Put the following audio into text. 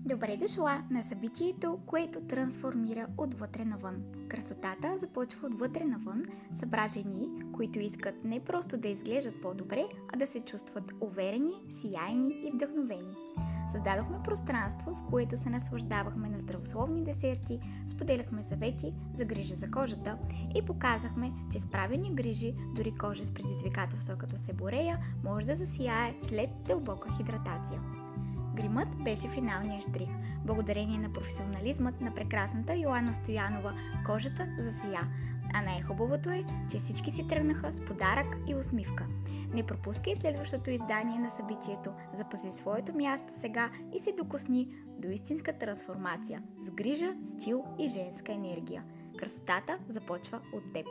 Добре дошла на събитието, което трансформира отвътре навън. Красотата започва отвътре навън. Събра жени, които искат не просто да изглеждат по-добре, а да се чувстват уверени, сияйни и вдъхновени. Създадохме пространство, в което се наслаждавахме на здравословни десерти, споделяхме съвети за грижа за кожата и показахме, че с правилни грижи, дори кожа с предизвикателства като себорея, може да засияе след дълбока хидратация. Гримът беше финалният штрих. Благодарение на професионализмът на прекрасната Йоана Стоянова, кожата засия. А най-хубавото е, че всички си тръгнаха с подарък и усмивка. Не пропускай следващото издание на събитието, запази своето място сега и се докосни до истинска трансформация с грижа, стил и женска енергия. Красотата започва от теб.